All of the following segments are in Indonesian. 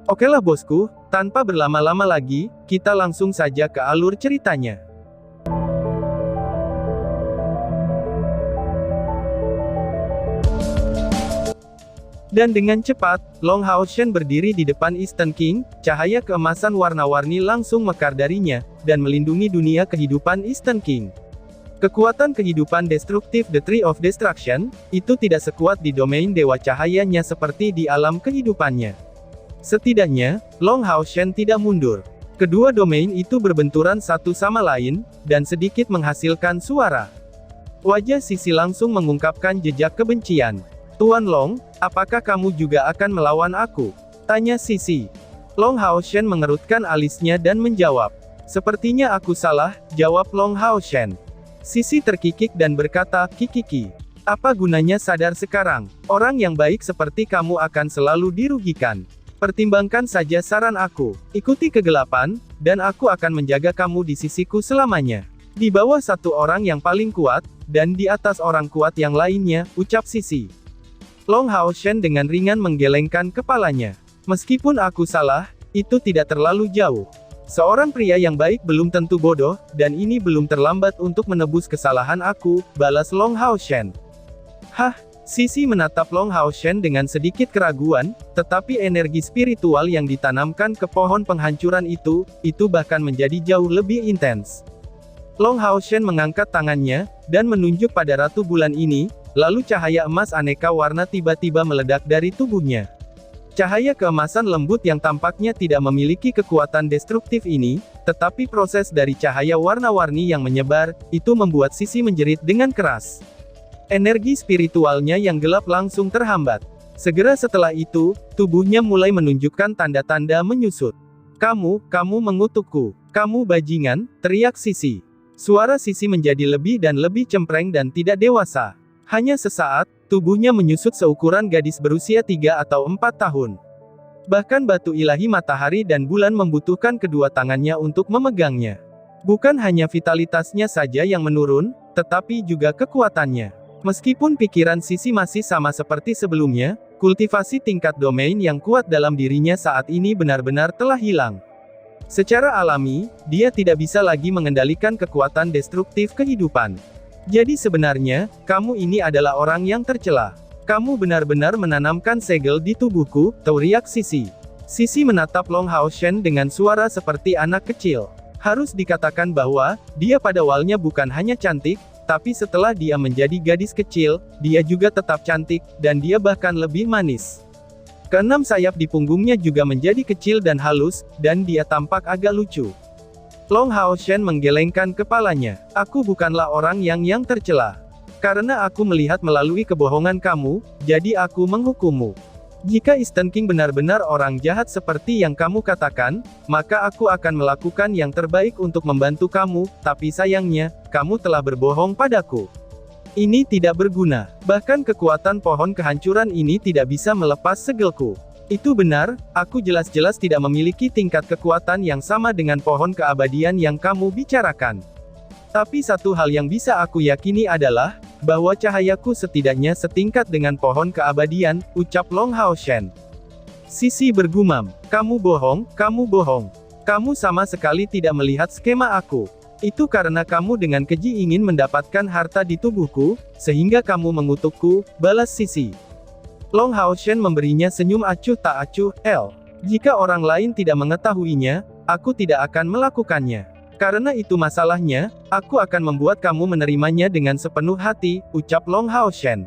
Okelah bosku, tanpa berlama-lama lagi, kita langsung saja ke alur ceritanya. Dan dengan cepat, Long Hao Shen berdiri di depan Eastern King, cahaya keemasan warna-warni langsung mekar darinya, dan melindungi dunia kehidupan Eastern King. Kekuatan kehidupan destruktif The Tree of Destruction, itu tidak sekuat di domain dewa cahayanya seperti di alam kehidupannya. Setidaknya, Long Hao Shen tidak mundur. Kedua domain itu berbenturan satu sama lain, dan sedikit menghasilkan suara. Wajah Sisi langsung mengungkapkan jejak kebencian. Tuan Long, apakah kamu juga akan melawan aku? Tanya Sisi. Long Hao Shen mengerutkan alisnya dan menjawab. Sepertinya aku salah, jawab Long Hao Shen. Sisi terkikik dan berkata, Kikiki. Apa gunanya sadar sekarang? Orang yang baik seperti kamu akan selalu dirugikan. Pertimbangkan saja saran aku. Ikuti kegelapan, dan aku akan menjaga kamu di sisiku selamanya. Di bawah satu orang yang paling kuat, dan di atas orang kuat yang lainnya, ucap Sisi. Long Hao Shen dengan ringan menggelengkan kepalanya. Meskipun aku salah, itu tidak terlalu jauh. Seorang pria yang baik belum tentu bodoh, dan ini belum terlambat untuk menebus kesalahan aku, balas Long Hao Shen. Hah? Sisi menatap Long Hao Shen dengan sedikit keraguan, tetapi energi spiritual yang ditanamkan ke pohon penghancuran itu bahkan menjadi jauh lebih intens. Long Hao Shen mengangkat tangannya, dan menunjuk pada Ratu Bulan ini, lalu cahaya emas aneka warna tiba-tiba meledak dari tubuhnya. Cahaya keemasan lembut yang tampaknya tidak memiliki kekuatan destruktif ini, tetapi proses dari cahaya warna-warni yang menyebar, itu membuat Sisi menjerit dengan keras. Energi spiritualnya yang gelap langsung terhambat. Segera setelah itu, tubuhnya mulai menunjukkan tanda-tanda menyusut. Kamu mengutukku. Kamu bajingan, teriak Sisi. Suara Sisi menjadi lebih dan lebih cempreng dan tidak dewasa. Hanya sesaat, tubuhnya menyusut seukuran gadis berusia 3 atau 4 tahun. Bahkan batu ilahi matahari dan bulan membutuhkan kedua tangannya untuk memegangnya. Bukan hanya vitalitasnya saja yang menurun, tetapi juga kekuatannya. Meskipun pikiran Sisi masih sama seperti sebelumnya, kultivasi tingkat domain yang kuat dalam dirinya saat ini benar-benar telah hilang. Secara alami, dia tidak bisa lagi mengendalikan kekuatan destruktif kehidupan. Jadi sebenarnya, kamu ini adalah orang yang tercela. Kamu benar-benar menanamkan segel di tubuhku, teriak Sisi. Sisi menatap Long Hao Shen dengan suara seperti anak kecil. Harus dikatakan bahwa, dia pada awalnya bukan hanya cantik, tapi setelah dia menjadi gadis kecil, dia juga tetap cantik, dan dia bahkan lebih manis. Keenam sayap di punggungnya juga menjadi kecil dan halus, dan dia tampak agak lucu. Long Hao Shen menggelengkan kepalanya. Aku bukanlah orang yang tercela. Karena aku melihat melalui kebohongan kamu, jadi aku menghukummu. Jika Eastern King benar-benar orang jahat seperti yang kamu katakan, maka aku akan melakukan yang terbaik untuk membantu kamu, tapi sayangnya, kamu telah berbohong padaku. Ini tidak berguna. Bahkan kekuatan pohon kehancuran ini tidak bisa melepas segelku. Itu benar, aku jelas-jelas tidak memiliki tingkat kekuatan yang sama dengan pohon keabadian yang kamu bicarakan. Tapi satu hal yang bisa aku yakini adalah, bahwa cahayaku setidaknya setingkat dengan pohon keabadian, ucap Long Hao Shen. Sisi bergumam, kamu bohong, kamu bohong. Kamu sama sekali tidak melihat skema aku. Itu karena kamu dengan keji ingin mendapatkan harta di tubuhku, sehingga kamu mengutukku, balas Sisi. Long Hao Shen memberinya senyum acuh tak acuh, Jika orang lain tidak mengetahuinya, aku tidak akan melakukannya. Karena itu masalahnya, aku akan membuat kamu menerimanya dengan sepenuh hati, ucap Long Hao Shen.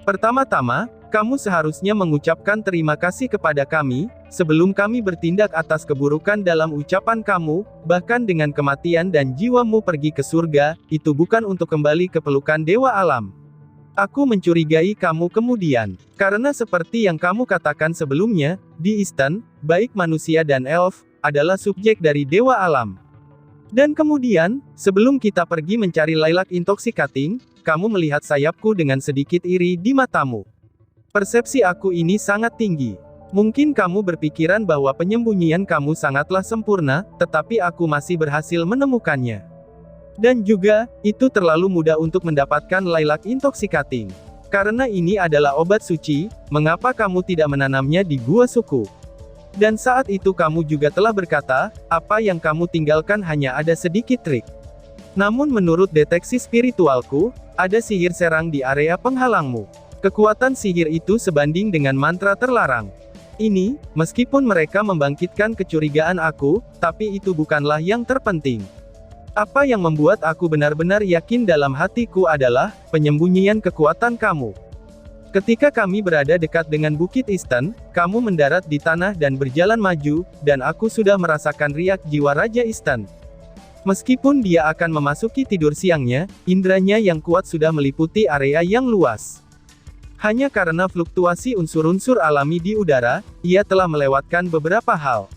Pertama-tama, kamu seharusnya mengucapkan terima kasih kepada kami, sebelum kami bertindak atas keburukan dalam ucapan kamu, bahkan dengan kematian dan jiwamu pergi ke surga, itu bukan untuk kembali ke pelukan Dewa Alam. Aku mencurigai kamu kemudian. Karena seperti yang kamu katakan sebelumnya, di Eastern, baik manusia dan elf, adalah subjek dari Dewa Alam. Dan kemudian, sebelum kita pergi mencari lilac intoxicating, kamu melihat sayapku dengan sedikit iri di matamu. Persepsi aku ini sangat tinggi. Mungkin kamu berpikiran bahwa penyembunyian kamu sangatlah sempurna, tetapi aku masih berhasil menemukannya. Dan juga, itu terlalu mudah untuk mendapatkan lilac intoxicating. Karena ini adalah obat suci, mengapa kamu tidak menanamnya di gua suku? Dan saat itu kamu juga telah berkata, apa yang kamu tinggalkan hanya ada sedikit trik. Namun menurut deteksi spiritualku, ada sihir serang di area penghalangmu. Kekuatan sihir itu sebanding dengan mantra terlarang. Ini, meskipun mereka membangkitkan kecurigaan aku, tapi itu bukanlah yang terpenting. Apa yang membuat aku benar-benar yakin dalam hatiku adalah, penyembunyian kekuatan kamu. Ketika kami berada dekat dengan Bukit Isten, kamu mendarat di tanah dan berjalan maju, dan aku sudah merasakan riak jiwa Raja Isten. Meskipun dia akan memasuki tidur siangnya, indranya yang kuat sudah meliputi area yang luas. Hanya karena fluktuasi unsur-unsur alami di udara, ia telah melewatkan beberapa hal.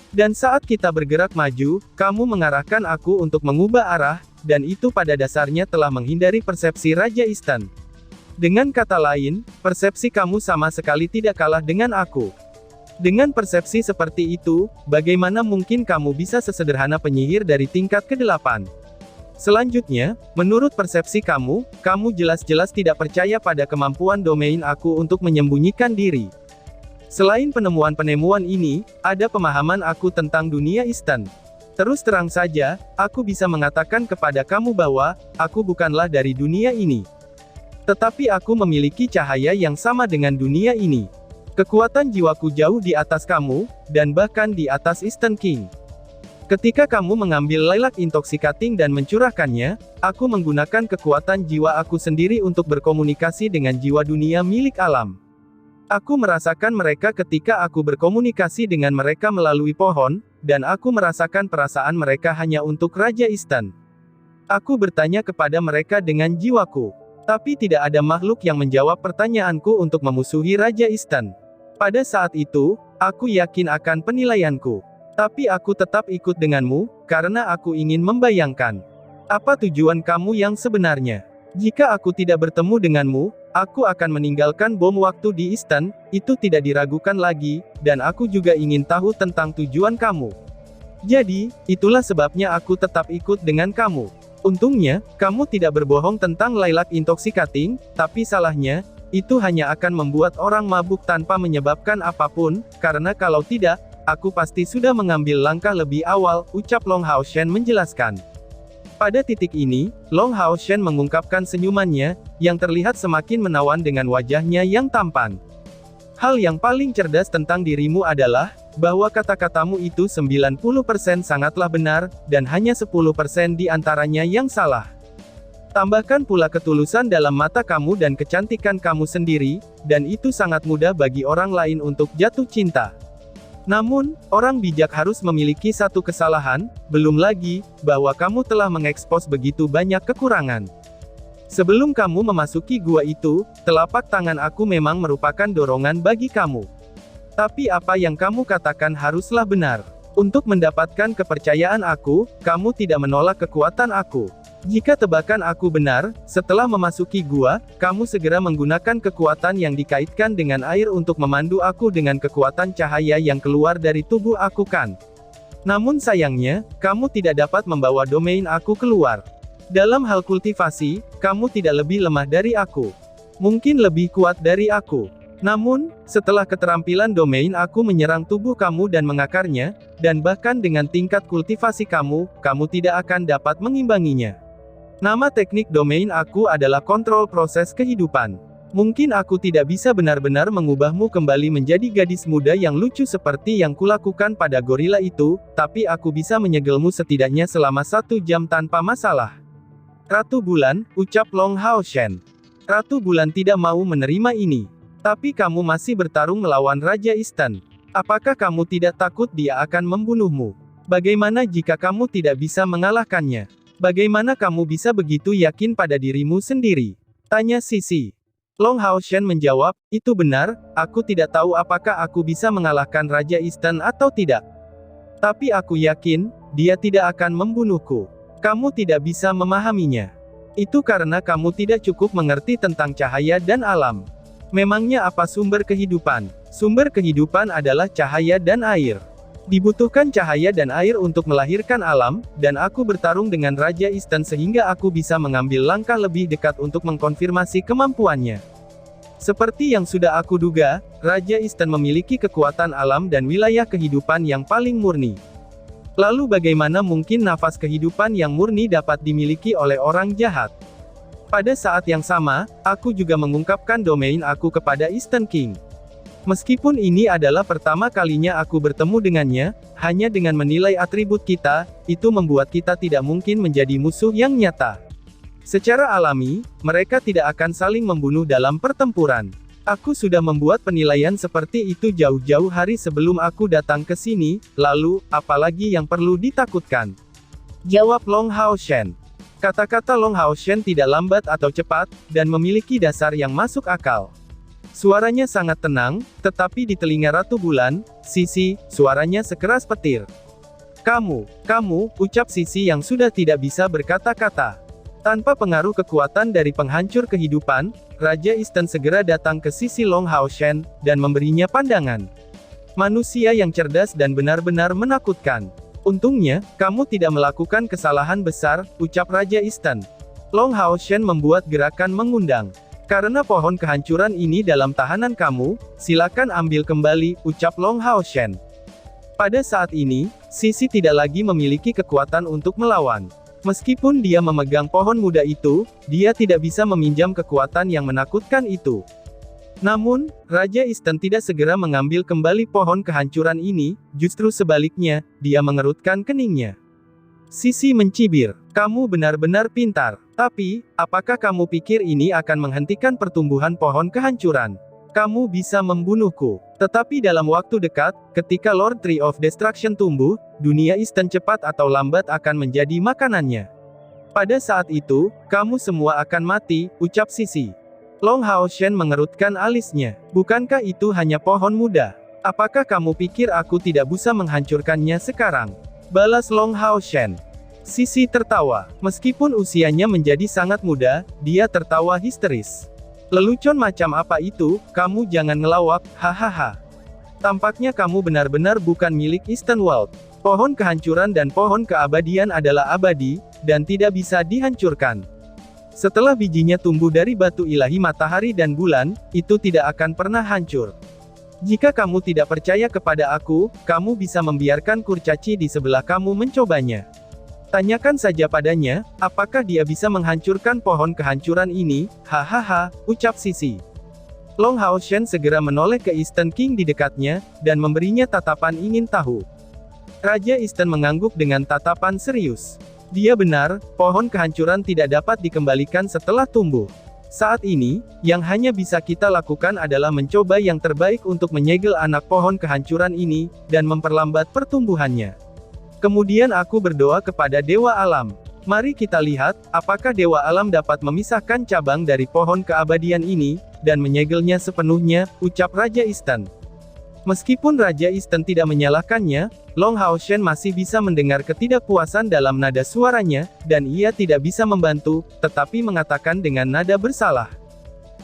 Dan saat kita bergerak maju, kamu mengarahkan aku untuk mengubah arah, dan itu pada dasarnya telah menghindari persepsi Raja Isten. Dengan kata lain, persepsi kamu sama sekali tidak kalah dengan aku. Dengan persepsi seperti itu, bagaimana mungkin kamu bisa sesederhana penyihir dari tingkat ke-8? Selanjutnya, menurut persepsi kamu jelas-jelas tidak percaya pada kemampuan domain aku untuk menyembunyikan diri. Selain penemuan-penemuan ini, ada pemahaman aku tentang dunia Isten. Terus terang saja, aku bisa mengatakan kepada kamu bahwa, aku bukanlah dari dunia ini. Tetapi aku memiliki cahaya yang sama dengan dunia ini. Kekuatan jiwaku jauh di atas kamu, dan bahkan di atas Isten King. Ketika kamu mengambil lilac intoxicating dan mencurahkannya, aku menggunakan kekuatan jiwa aku sendiri untuk berkomunikasi dengan jiwa dunia milik alam. Aku merasakan mereka ketika aku berkomunikasi dengan mereka melalui pohon, dan aku merasakan perasaan mereka hanya untuk Raja Isten. Aku bertanya kepada mereka dengan jiwaku. Tapi tidak ada makhluk yang menjawab pertanyaanku untuk memusuhi Raja Isten. Pada saat itu, aku yakin akan penilaianku. Tapi aku tetap ikut denganmu, karena aku ingin membayangkan. Apa tujuan kamu yang sebenarnya? Jika aku tidak bertemu denganmu, aku akan meninggalkan bom waktu di Isten, itu tidak diragukan lagi, dan aku juga ingin tahu tentang tujuan kamu. Jadi, itulah sebabnya aku tetap ikut dengan kamu. Untungnya, kamu tidak berbohong tentang lilac intoxicating, tapi salahnya, itu hanya akan membuat orang mabuk tanpa menyebabkan apapun, karena kalau tidak, aku pasti sudah mengambil langkah lebih awal, ucap Long Hao Shen menjelaskan. Pada titik ini, Long Hao Shen mengungkapkan senyumannya, yang terlihat semakin menawan dengan wajahnya yang tampan. Hal yang paling cerdas tentang dirimu adalah, bahwa kata-katamu itu 90% sangatlah benar, dan hanya 10% di antaranya yang salah. Tambahkan pula ketulusan dalam mata kamu dan kecantikan kamu sendiri, dan itu sangat mudah bagi orang lain untuk jatuh cinta. Namun, orang bijak harus memiliki satu kesalahan, belum lagi, bahwa kamu telah mengekspos begitu banyak kekurangan. Sebelum kamu memasuki gua itu, telapak tangan aku memang merupakan dorongan bagi kamu. Tapi apa yang kamu katakan haruslah benar. Untuk mendapatkan kepercayaan aku, kamu tidak menolak kekuatan aku. Jika tebakan aku benar, setelah memasuki gua, kamu segera menggunakan kekuatan yang dikaitkan dengan air untuk memandu aku dengan kekuatan cahaya yang keluar dari tubuh aku kan. Namun sayangnya, kamu tidak dapat membawa domain aku keluar. Dalam hal kultivasi, kamu tidak lebih lemah dari aku. Mungkin lebih kuat dari aku. Namun, setelah keterampilan domain aku menyerang tubuh kamu dan mengakarnya, dan bahkan dengan tingkat kultivasi kamu tidak akan dapat mengimbanginya. Nama teknik domain aku adalah kontrol proses kehidupan. Mungkin aku tidak bisa benar-benar mengubahmu kembali menjadi gadis muda yang lucu seperti yang kulakukan pada gorila itu, tapi aku bisa menyegelmu setidaknya selama 1 jam tanpa masalah. Ratu Bulan, ucap Long Hao Shen. Ratu Bulan tidak mau menerima ini. Tapi kamu masih bertarung melawan Raja Isten. Apakah kamu tidak takut dia akan membunuhmu? Bagaimana jika kamu tidak bisa mengalahkannya? Bagaimana kamu bisa begitu yakin pada dirimu sendiri? Tanya Sisi. Long Hao Shen menjawab, itu benar, aku tidak tahu apakah aku bisa mengalahkan Raja Isten atau tidak. Tapi aku yakin, dia tidak akan membunuhku. Kamu tidak bisa memahaminya. Itu karena kamu tidak cukup mengerti tentang cahaya dan alam. Memangnya apa sumber kehidupan? Sumber kehidupan adalah cahaya dan air. Dibutuhkan cahaya dan air untuk melahirkan alam, dan aku bertarung dengan Raja Isten sehingga aku bisa mengambil langkah lebih dekat untuk mengkonfirmasi kemampuannya. Seperti yang sudah aku duga, Raja Eastern memiliki kekuatan alam dan wilayah kehidupan yang paling murni. Lalu bagaimana mungkin nafas kehidupan yang murni dapat dimiliki oleh orang jahat? Pada saat yang sama, aku juga mengungkapkan domain aku kepada Eastern King. Meskipun ini adalah pertama kalinya aku bertemu dengannya, hanya dengan menilai atribut kita, itu membuat kita tidak mungkin menjadi musuh yang nyata. Secara alami, mereka tidak akan saling membunuh dalam pertempuran. Aku sudah membuat penilaian seperti itu jauh-jauh hari sebelum aku datang ke sini, lalu, apalagi yang perlu ditakutkan? Jawab Long Hao Shen. Kata-kata Long Hao Shen tidak lambat atau cepat, dan memiliki dasar yang masuk akal. Suaranya sangat tenang, tetapi di telinga Ratu Bulan, Sisi, suaranya sekeras petir. Kamu, ucap Sisi yang sudah tidak bisa berkata-kata. Tanpa pengaruh kekuatan dari penghancur kehidupan, Raja Eastern segera datang ke sisi Long Hao Shen, dan memberinya pandangan. Manusia yang cerdas dan benar-benar menakutkan. Untungnya, kamu tidak melakukan kesalahan besar, ucap Raja Eastern. Long Hao Shen membuat gerakan mengundang. Karena pohon kehancuran ini dalam tahanan kamu, silakan ambil kembali, ucap Long Hao Shen. Pada saat ini, Sisi tidak lagi memiliki kekuatan untuk melawan. Meskipun dia memegang pohon muda itu, dia tidak bisa meminjam kekuatan yang menakutkan itu. Namun, Raja Eastern tidak segera mengambil kembali pohon kehancuran ini, justru sebaliknya, dia mengerutkan keningnya. Sisi mencibir, kamu benar-benar pintar. Tapi, apakah kamu pikir ini akan menghentikan pertumbuhan pohon kehancuran? Kamu bisa membunuhku. Tetapi dalam waktu dekat, ketika Lord Tree of Destruction tumbuh, dunia Eastern cepat atau lambat akan menjadi makanannya. Pada saat itu, kamu semua akan mati, ucap Sisi. Long Hao Shen mengerutkan alisnya. Bukankah itu hanya pohon muda? Apakah kamu pikir aku tidak bisa menghancurkannya sekarang? Balas Long Hao Shen. Sisi tertawa. Meskipun usianya menjadi sangat muda, dia tertawa histeris. Lelucon macam apa itu, kamu jangan ngelawak, hahaha. Tampaknya kamu benar-benar bukan milik Eastern World. Pohon kehancuran dan pohon keabadian adalah abadi, dan tidak bisa dihancurkan. Setelah bijinya tumbuh dari batu ilahi matahari dan bulan, itu tidak akan pernah hancur. Jika kamu tidak percaya kepada aku, kamu bisa membiarkan kurcaci di sebelah kamu mencobanya. Tanyakan saja padanya, apakah dia bisa menghancurkan pohon kehancuran ini, hahaha, ucap Sisi. Long Hao Shen segera menoleh ke Eastern King di dekatnya, dan memberinya tatapan ingin tahu. Raja Eastern mengangguk dengan tatapan serius. Dia benar, pohon kehancuran tidak dapat dikembalikan setelah tumbuh. Saat ini, yang hanya bisa kita lakukan adalah mencoba yang terbaik untuk menyegel anak pohon kehancuran ini, dan memperlambat pertumbuhannya. Kemudian aku berdoa kepada Dewa Alam. Mari kita lihat, apakah Dewa Alam dapat memisahkan cabang dari pohon keabadian ini, dan menyegelnya sepenuhnya, ucap Raja Eastern. Meskipun Raja Eastern tidak menyalahkannya, Long Hao Shen masih bisa mendengar ketidakpuasan dalam nada suaranya, dan ia tidak bisa membantu, tetapi mengatakan dengan nada bersalah.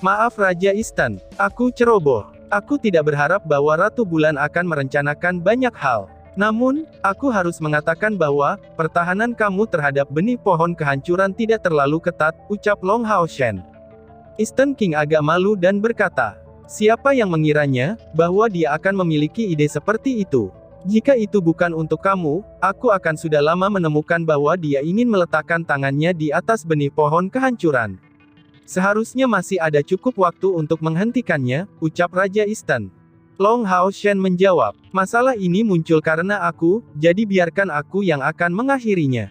Maaf Raja Eastern, aku ceroboh. Aku tidak berharap bahwa Ratu Bulan akan merencanakan banyak hal. Namun, aku harus mengatakan bahwa, pertahanan kamu terhadap benih pohon kehancuran tidak terlalu ketat, ucap Long Hao Shen. Eastern King agak malu dan berkata, siapa yang mengiranya, bahwa dia akan memiliki ide seperti itu? Jika itu bukan untuk kamu, aku akan sudah lama menemukan bahwa dia ingin meletakkan tangannya di atas benih pohon kehancuran. Seharusnya masih ada cukup waktu untuk menghentikannya, ucap Raja Eastern. Long Hao Shen menjawab, masalah ini muncul karena aku, jadi biarkan aku yang akan mengakhirinya.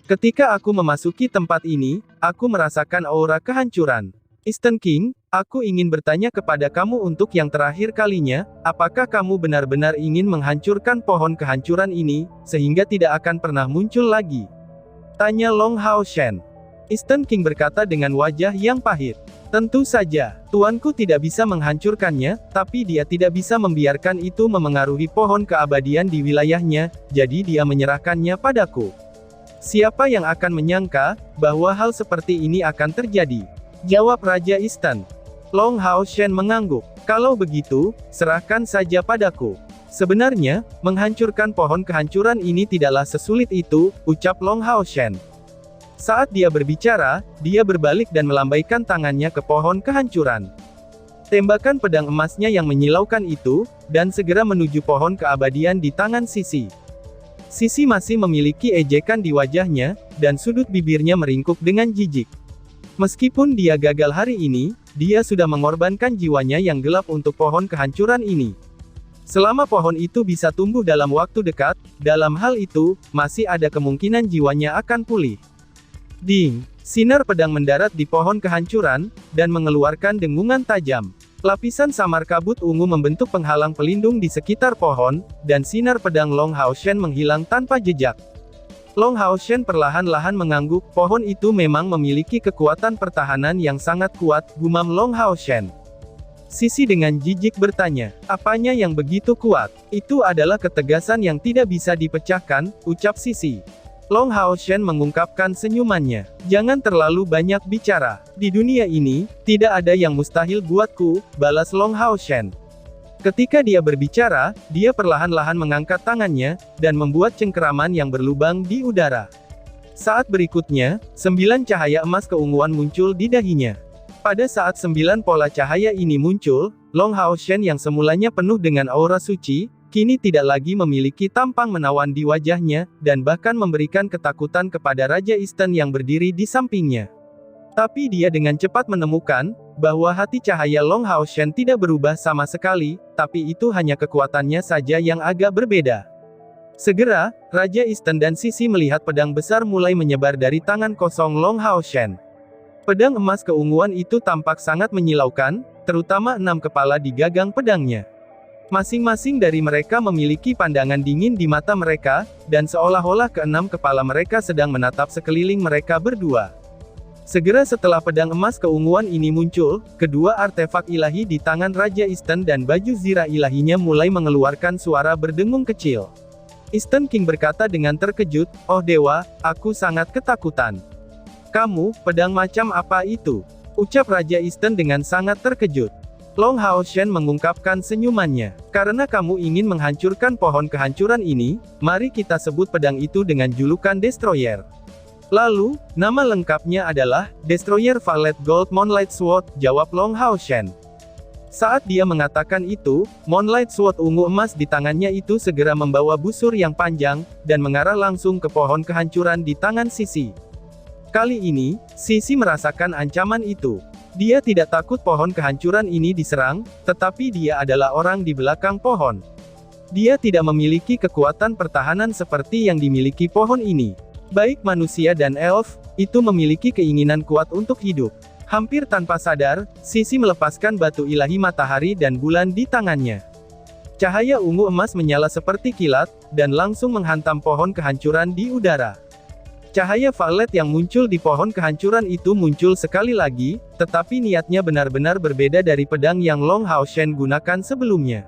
Ketika aku memasuki tempat ini, aku merasakan aura kehancuran. Eastern King, aku ingin bertanya kepada kamu untuk yang terakhir kalinya, apakah kamu benar-benar ingin menghancurkan pohon kehancuran ini, sehingga tidak akan pernah muncul lagi? Tanya Long Hao Shen. Eastern King berkata dengan wajah yang pahit. Tentu saja, tuanku tidak bisa menghancurkannya, tapi dia tidak bisa membiarkan itu memengaruhi pohon keabadian di wilayahnya, jadi dia menyerahkannya padaku. Siapa yang akan menyangka, bahwa hal seperti ini akan terjadi? Jawab Raja Eastern. Long Hao Shen mengangguk. Kalau begitu, serahkan saja padaku. Sebenarnya, menghancurkan pohon kehancuran ini tidaklah sesulit itu, ucap Long Hao Shen. Saat dia berbicara, dia berbalik dan melambaikan tangannya ke pohon kehancuran. Tembakan pedang emasnya yang menyilaukan itu, dan segera menuju pohon keabadian di tangan Sisi. Sisi masih memiliki ejekan di wajahnya, dan sudut bibirnya meringkuk dengan jijik. Meskipun dia gagal hari ini, dia sudah mengorbankan jiwanya yang gelap untuk pohon kehancuran ini. Selama pohon itu bisa tumbuh dalam waktu dekat, dalam hal itu, masih ada kemungkinan jiwanya akan pulih. Ding! Sinar pedang mendarat di pohon kehancuran, dan mengeluarkan dengungan tajam. Lapisan samar kabut ungu membentuk penghalang pelindung di sekitar pohon, dan sinar pedang Long Hao Shen menghilang tanpa jejak. Long Hao Shen perlahan-lahan mengangguk, pohon itu memang memiliki kekuatan pertahanan yang sangat kuat, gumam Long Hao Shen. Sisi dengan jijik bertanya, apanya yang begitu kuat? Itu adalah ketegasan yang tidak bisa dipecahkan, ucap Sisi. Long Hao Shen mengungkapkan senyumannya. Jangan terlalu banyak bicara. Di dunia ini, tidak ada yang mustahil buatku, balas Long Hao Shen. Ketika dia berbicara, dia perlahan-lahan mengangkat tangannya, dan membuat cengkeraman yang berlubang di udara. Saat berikutnya, 9 cahaya emas keunguan muncul di dahinya. Pada saat 9 pola cahaya ini muncul, Long Hao Shen yang semulanya penuh dengan aura suci, kini tidak lagi memiliki tampang menawan di wajahnya, dan bahkan memberikan ketakutan kepada Raja Eastern yang berdiri di sampingnya. Tapi dia dengan cepat menemukan, bahwa hati cahaya Long Hao Shen tidak berubah sama sekali, tapi itu hanya kekuatannya saja yang agak berbeda. Segera, Raja Eastern dan Sisi melihat pedang besar mulai menyebar dari tangan kosong Long Hao Shen. Pedang emas keunguan itu tampak sangat menyilaukan, terutama 6 kepala di gagang pedangnya. Masing-masing dari mereka memiliki pandangan dingin di mata mereka, dan seolah-olah keenam kepala mereka sedang menatap sekeliling mereka berdua. Segera setelah pedang emas keunguan ini muncul, kedua artefak ilahi di tangan Raja Eastern dan baju zirah ilahinya mulai mengeluarkan suara berdengung kecil. Eastern King berkata dengan terkejut, "Oh dewa, aku sangat ketakutan." "Kamu, pedang macam apa itu?" ucap Raja Eastern dengan sangat terkejut. Long Hao Shen mengungkapkan senyumannya. "Karena kamu ingin menghancurkan pohon kehancuran ini, mari kita sebut pedang itu dengan julukan Destroyer. Lalu, nama lengkapnya adalah Destroyer Violet Gold Moonlight Sword," jawab Long Hao Shen. Saat dia mengatakan itu, Moonlight Sword ungu emas di tangannya itu segera membawa busur yang panjang, dan mengarah langsung ke pohon kehancuran di tangan Sisi. Kali ini, Sisi merasakan ancaman itu. Dia tidak takut pohon kehancuran ini diserang, tetapi dia adalah orang di belakang pohon. Dia tidak memiliki kekuatan pertahanan seperti yang dimiliki pohon ini. Baik manusia dan elf, itu memiliki keinginan kuat untuk hidup. Hampir tanpa sadar, Sisi melepaskan batu ilahi matahari dan bulan di tangannya. Cahaya ungu emas menyala seperti kilat, dan langsung menghantam pohon kehancuran di udara. Cahaya violet yang muncul di pohon kehancuran itu muncul sekali lagi, tetapi niatnya benar-benar berbeda dari pedang yang Long Hao Shen gunakan sebelumnya.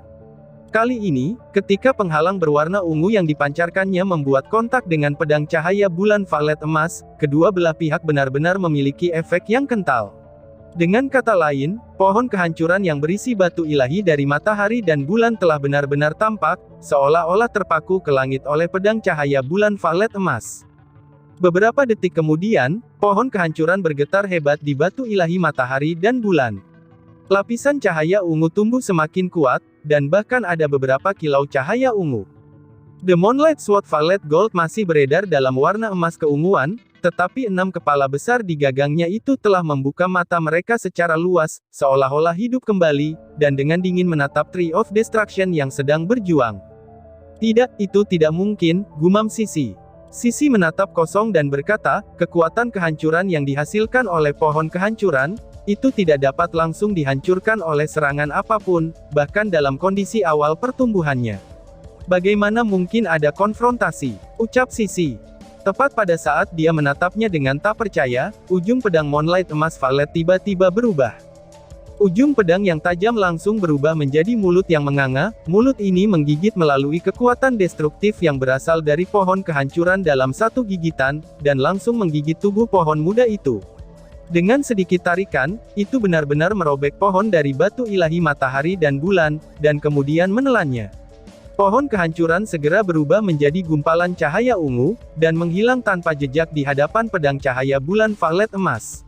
Kali ini, ketika penghalang berwarna ungu yang dipancarkannya membuat kontak dengan pedang cahaya bulan violet emas, kedua belah pihak benar-benar memiliki efek yang kental. Dengan kata lain, pohon kehancuran yang berisi batu ilahi dari matahari dan bulan telah benar-benar tampak, seolah-olah terpaku ke langit oleh pedang cahaya bulan violet emas. Beberapa detik kemudian, pohon kehancuran bergetar hebat di batu ilahi matahari dan bulan. Lapisan cahaya ungu tumbuh semakin kuat, dan bahkan ada beberapa kilau cahaya ungu. The Moonlight Sword Violet Gold masih beredar dalam warna emas keunguan, tetapi 6 kepala besar di gagangnya itu telah membuka mata mereka secara luas, seolah-olah hidup kembali, dan dengan dingin menatap Tree of Destruction yang sedang berjuang. "Tidak, itu tidak mungkin," gumam Sisi. Sisi menatap kosong dan berkata, "Kekuatan kehancuran yang dihasilkan oleh pohon kehancuran, itu tidak dapat langsung dihancurkan oleh serangan apapun, bahkan dalam kondisi awal pertumbuhannya. Bagaimana mungkin ada konfrontasi?" ucap Sisi. Tepat pada saat dia menatapnya dengan tak percaya, ujung pedang Moonlight emas violet tiba-tiba berubah. Ujung pedang yang tajam langsung berubah menjadi mulut yang menganga, mulut ini menggigit melalui kekuatan destruktif yang berasal dari pohon kehancuran dalam satu gigitan, dan langsung menggigit tubuh pohon muda itu. Dengan sedikit tarikan, itu benar-benar merobek pohon dari batu ilahi matahari dan bulan, dan kemudian menelannya. Pohon kehancuran segera berubah menjadi gumpalan cahaya ungu, dan menghilang tanpa jejak di hadapan pedang cahaya bulan violet emas.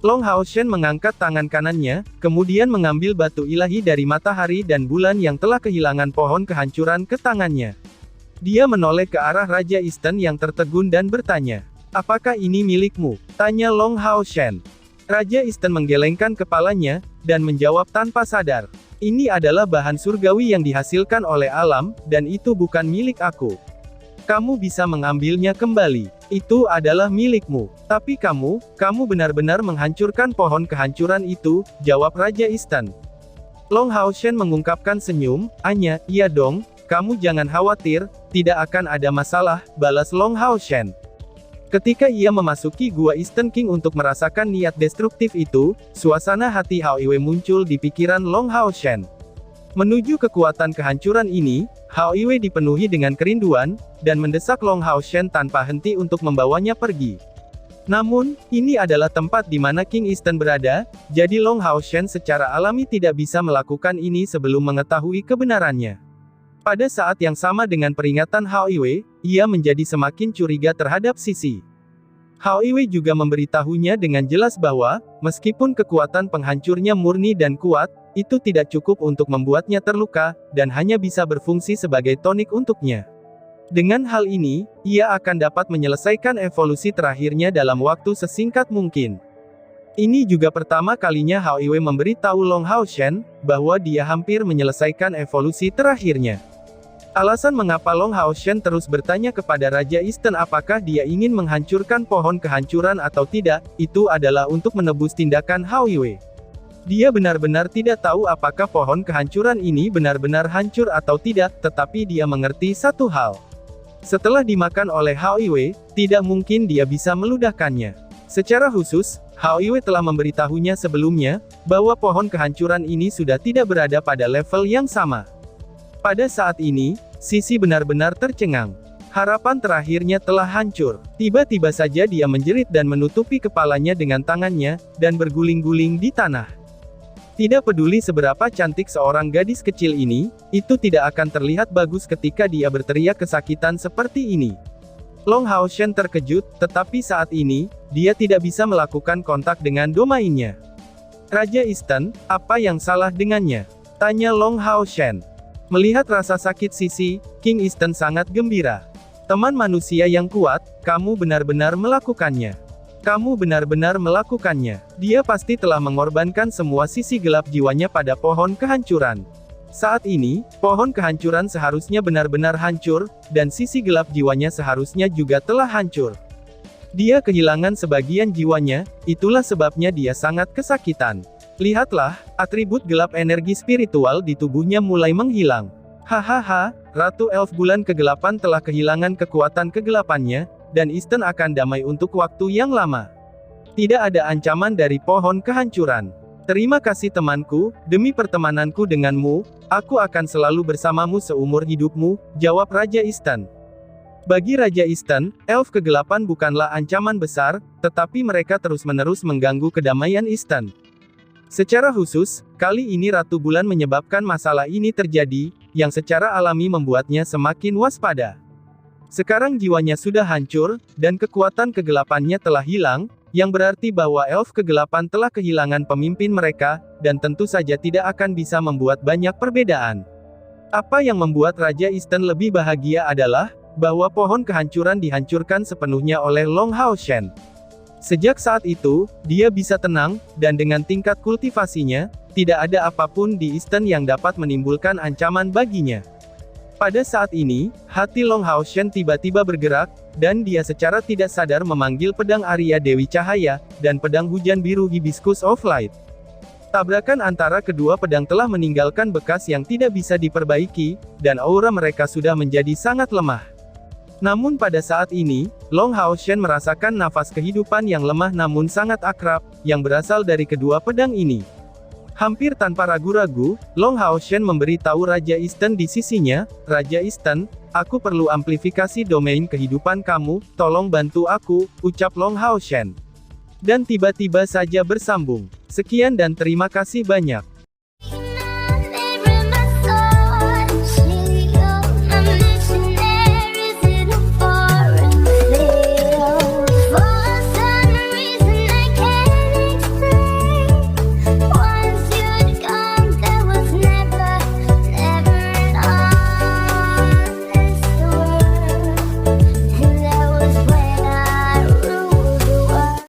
Long Hao Shen mengangkat tangan kanannya, kemudian mengambil batu ilahi dari matahari dan bulan yang telah kehilangan pohon kehancuran ke tangannya. Dia menoleh ke arah Raja Eastern yang tertegun dan bertanya, "Apakah ini milikmu?" tanya Long Hao Shen. Raja Eastern menggelengkan kepalanya, dan menjawab tanpa sadar, "Ini adalah bahan surgawi yang dihasilkan oleh alam, dan itu bukan milik aku. Kamu bisa mengambilnya kembali. Itu adalah milikmu. Tapi kamu benar-benar menghancurkan pohon kehancuran itu," jawab Raja Eastern. Long Hao Shen mengungkapkan senyum, "Anya, iya dong, kamu jangan khawatir, tidak akan ada masalah," balas Long Hao Shen. Ketika ia memasuki Gua Eastern King untuk merasakan niat destruktif itu, suasana hati Hao Iwe muncul di pikiran Long Hao Shen. Menuju kekuatan kehancuran ini, Hao Iwe dipenuhi dengan kerinduan, dan mendesak Long Hao Shen tanpa henti untuk membawanya pergi. Namun, ini adalah tempat di mana King Eastern berada, jadi Long Hao Shen secara alami tidak bisa melakukan ini sebelum mengetahui kebenarannya. Pada saat yang sama dengan peringatan Hao Iwe, ia menjadi semakin curiga terhadap Sisi. Hao Iwe juga memberitahunya dengan jelas bahwa, meskipun kekuatan penghancurnya murni dan kuat, itu tidak cukup untuk membuatnya terluka, dan hanya bisa berfungsi sebagai tonik untuknya. Dengan hal ini, ia akan dapat menyelesaikan evolusi terakhirnya dalam waktu sesingkat mungkin. Ini juga pertama kalinya Hao Iwe memberitahu Long Hao Shen, bahwa dia hampir menyelesaikan evolusi terakhirnya. Alasan mengapa Long Hao Shen terus bertanya kepada Raja Eastern apakah dia ingin menghancurkan pohon kehancuran atau tidak, itu adalah untuk menebus tindakan Hao Iwe. Dia benar-benar tidak tahu apakah pohon kehancuran ini benar-benar hancur atau tidak, tetapi dia mengerti satu hal. Setelah dimakan oleh Hao Iwe, tidak mungkin dia bisa meludahkannya. Secara khusus, Hao Iwe telah memberitahunya sebelumnya, bahwa pohon kehancuran ini sudah tidak berada pada level yang sama. Pada saat ini, Sisi benar-benar tercengang. Harapan terakhirnya telah hancur. Tiba-tiba saja dia menjerit dan menutupi kepalanya dengan tangannya, dan berguling-guling di tanah. Tidak peduli seberapa cantik seorang gadis kecil ini, itu tidak akan terlihat bagus ketika dia berteriak kesakitan seperti ini. Long Hao Shen terkejut, tetapi saat ini, dia tidak bisa melakukan kontak dengan domainnya. "Raja Eastern, apa yang salah dengannya?" tanya Long Hao Shen. Melihat rasa sakit Sisi, King Eastern sangat gembira. "Teman manusia yang kuat, kamu benar-benar melakukannya. Kamu benar-benar melakukannya. Dia pasti telah mengorbankan semua sisi gelap jiwanya pada pohon kehancuran. Saat ini, pohon kehancuran seharusnya benar-benar hancur, dan sisi gelap jiwanya seharusnya juga telah hancur. Dia kehilangan sebagian jiwanya, itulah sebabnya dia sangat kesakitan. Lihatlah, atribut gelap energi spiritual di tubuhnya mulai menghilang. Hahaha, Ratu Elf Bulan Kegelapan telah kehilangan kekuatan kegelapannya, dan Eastern akan damai untuk waktu yang lama. Tidak ada ancaman dari pohon kehancuran. Terima kasih temanku, demi pertemananku denganmu, aku akan selalu bersamamu seumur hidupmu, jawab Raja Eastern. Bagi Raja Eastern, Elf Kegelapan bukanlah ancaman besar, tetapi mereka terus-menerus mengganggu kedamaian Eastern. Secara khusus, kali ini Ratu Bulan menyebabkan masalah ini terjadi, yang secara alami membuatnya semakin waspada. Sekarang jiwanya sudah hancur, dan kekuatan kegelapannya telah hilang, yang berarti bahwa Elf Kegelapan telah kehilangan pemimpin mereka, dan tentu saja tidak akan bisa membuat banyak perbedaan. Apa yang membuat Raja Eastern lebih bahagia adalah, bahwa pohon kehancuran dihancurkan sepenuhnya oleh Long Hao Shen. Sejak saat itu, dia bisa tenang, dan dengan tingkat kultivasinya, tidak ada apapun di Eastern yang dapat menimbulkan ancaman baginya. Pada saat ini, hati Long Hao Shen tiba-tiba bergerak, dan dia secara tidak sadar memanggil pedang Arya Dewi Cahaya, dan pedang hujan biru Hibiscus of Light. Tabrakan antara kedua pedang telah meninggalkan bekas yang tidak bisa diperbaiki, dan aura mereka sudah menjadi sangat lemah. Namun pada saat ini, Long Hao Shen merasakan nafas kehidupan yang lemah namun sangat akrab, yang berasal dari kedua pedang ini. Hampir tanpa ragu-ragu, Long Hao Shen memberitahu Raja Eastern di sisinya, "Raja Eastern, aku perlu amplifikasi domain kehidupan kamu, tolong bantu aku," ucap Long Hao Shen. Dan tiba-tiba saja bersambung. "Sekian dan terima kasih banyak."